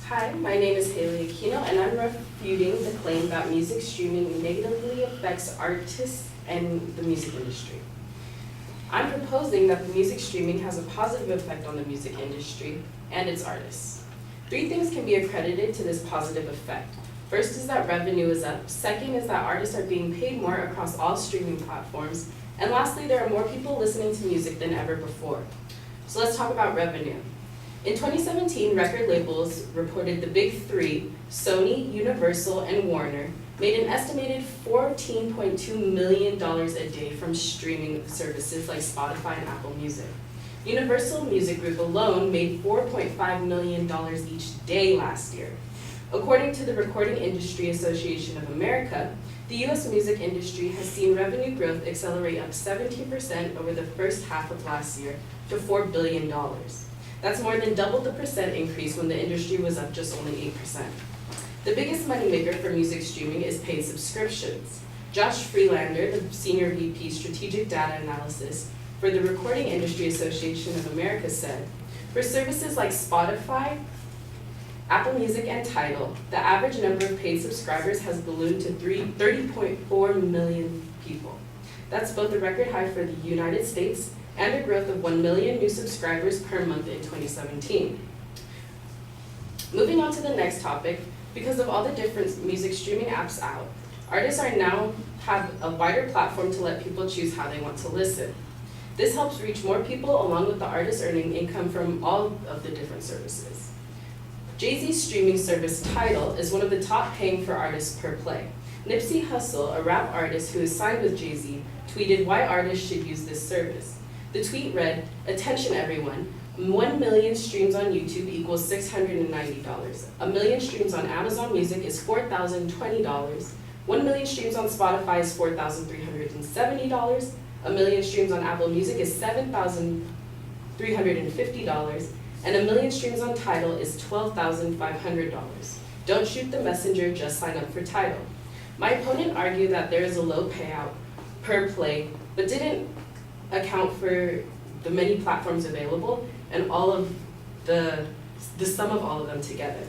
Hi, my name is Hailey Refutation, and I'm refuting the claim that music streaming negatively affects artists and the music industry. I'm proposing that the music streaming has a positive effect on the music industry and its artists. 3 things can be accredited to this positive effect. First is that revenue is up. Second is that artists are being paid more across all streaming platforms. And lastly, there are more people listening to music than ever before. So let's talk about revenue. In 2017, record labels reported the big 3, Sony, Universal, and Warner, made an estimated $14.2 million a day from streaming services like Spotify and Apple Music. Universal Music Group alone made $4.5 million each day last year. According to the Recording Industry Association of America, the U.S. music industry has seen revenue growth accelerate up 17% over the first half of last year to $4 billion. That's more than double the percent increase when the industry was up just only 8%. The biggest moneymaker for music streaming is paid subscriptions. Josh Freelander, the Senior VP Strategic Data Analysis for the Recording Industry Association of America said, for services like Spotify, Apple Music, and Tidal, the average number of paid subscribers has ballooned to 30.4 million people. That's both a record high for the United States and a growth of 1 million new subscribers per month in 2017. Moving on to the next topic, because of all the different music streaming apps out, artists are now have a wider platform to let people choose how they want to listen. This helps reach more people along with the artists earning income from all of the different services. Jay-Z's streaming service Tidal is one of the top paying for artists per play. Nipsey Hussle, a rap artist who is signed with Jay-Z, tweeted why artists should use this service. The tweet read, "Attention everyone, 1 million streams on YouTube equals $690. A million streams on Amazon Music is $4,020. 1 million streams on Spotify is $4,370. A million streams on Apple Music is $7,350. And 1 million streams on Tidal is $12,500. Don't shoot the messenger, just sign up for Tidal." My opponent argued that there is a low payout per play, but didn't account for the many platforms available and all of the sum of all of them together.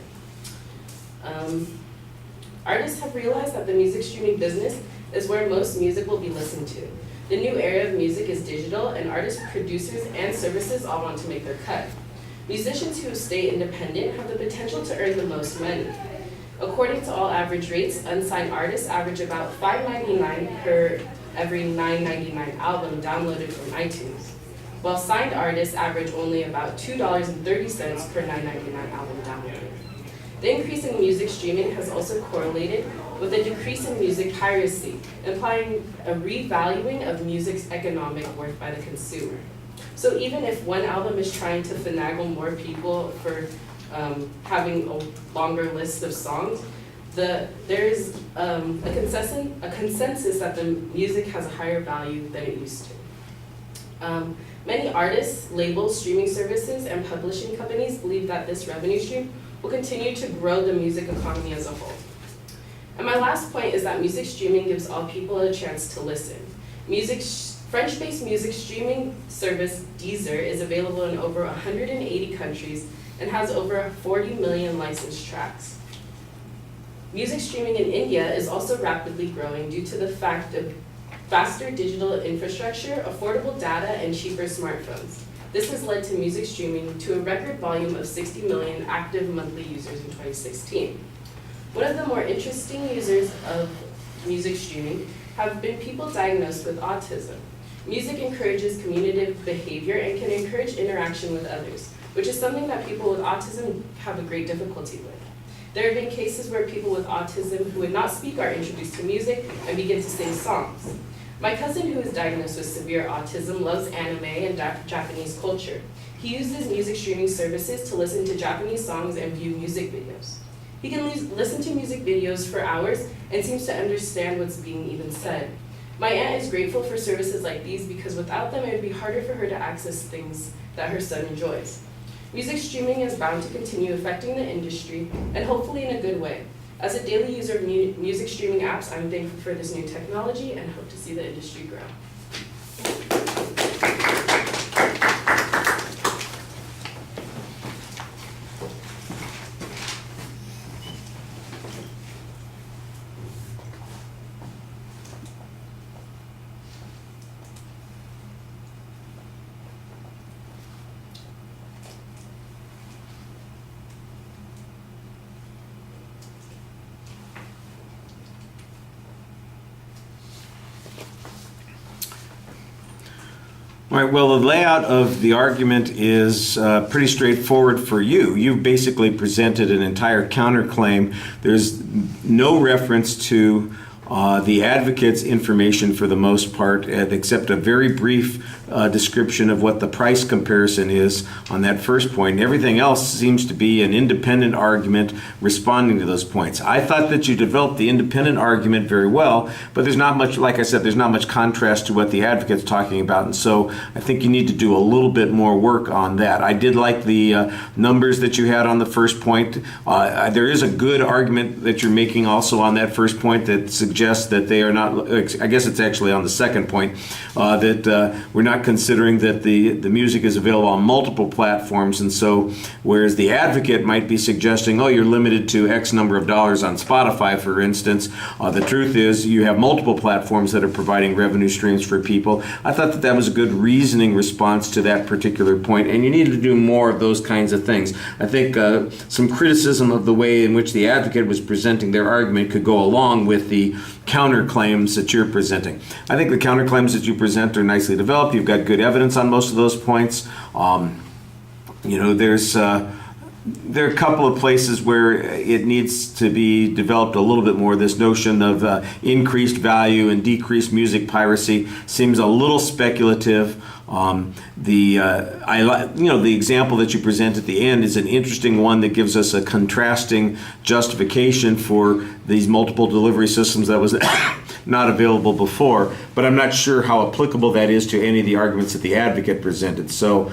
Artists have realized that the music streaming business is where most music will be listened to. The new era of music is digital, and artists, producers, and services all want to make their cut. Musicians who stay independent have the potential to earn the most money. According to all average rates, unsigned artists average about $5.99 per every $9.99 album downloaded from iTunes, while signed artists average only about $2.30 per $9.99 album downloaded. The increase in music streaming has also correlated with a decrease in music piracy, implying a revaluing of music's economic worth by the consumer. So even if one album is trying to finagle more people for having a longer list of songs, there is a consensus that the music has a higher value than it used to. Many artists, labels, streaming services, and publishing companies believe that this revenue stream will continue to grow the music economy as a whole. And my last point is that music streaming gives all people a chance to listen. French-based music streaming service Deezer is available in over 180 countries and has over 40 million licensed tracks. Music streaming in India is also rapidly growing due to the fact of faster digital infrastructure, affordable data, and cheaper smartphones. This has led to music streaming to a record volume of 60 million active monthly users in 2016. One of the more interesting users of music streaming have been people diagnosed with autism. Music encourages communicative behavior and can encourage interaction with others, which is something that people with autism have a great difficulty with. There have been cases where people with autism who would not speak are introduced to music and begin to sing songs. My cousin, who is diagnosed with severe autism, loves anime and Japanese culture. He uses music streaming services to listen to Japanese songs and view music videos. He can listen to music videos for hours and seems to understand what's being even said. My aunt is grateful for services like these because without them it would be harder for her to access things that her son enjoys. Music streaming is bound to continue affecting the industry, and hopefully in a good way. As a daily user of music streaming apps, I'm thankful for this new technology and hope to see the industry grow. All right, well, the layout of the argument is pretty straightforward for you. You've basically presented an entire counterclaim. There's no reference to the advocate's information for the most part, except a very brief description of what the price comparison is on that first point. And everything else seems to be an independent argument responding to those points. I thought that you developed the independent argument very well, but there's not much, like I said, there's not much contrast to what the advocate's talking about, and so I think you need to do a little bit more work on that. I did like the numbers that you had on the first point. There is a good argument that you're making also on that first point that suggests that they are not, I guess it's actually on the second point, that we're not considering that the music is available on multiple platforms, and so whereas the advocate might be suggesting, oh, you're limited to X number of dollars on Spotify, for instance, the truth is you have multiple platforms that are providing revenue streams for people. I thought that that was a good reasoning response to that particular point, and you need to do more of those kinds of things. I think some criticism of the way in which the advocate was presenting their argument could go along with the counterclaims that you're presenting. I think the counterclaims that you present are nicely developed. You've got good evidence on most of those points. There are a couple of places where it needs to be developed a little bit more. This notion of increased value and decreased music piracy seems a little speculative. The example that you present at the end is an interesting one that gives us a contrasting justification for these multiple delivery systems that was not available before, but I'm not sure how applicable that is to any of the arguments that the advocate presented. So,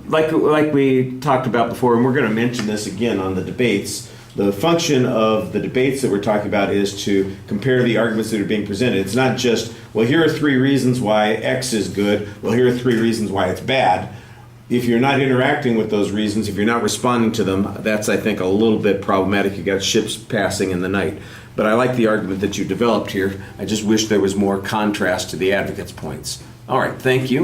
like we talked about before, and we're going to mention this again on the debates, the function of the debates that we're talking about is to compare the arguments that are being presented. It's not just, well, here are 3 reasons why X is good, well, here are 3 reasons why it's bad. If you're not interacting with those reasons, if you're not responding to them, that's, I think, a little bit problematic. You got ships passing in the night. But I like the argument that you developed here. I just wish there was more contrast to the advocate's points. All right, thank you.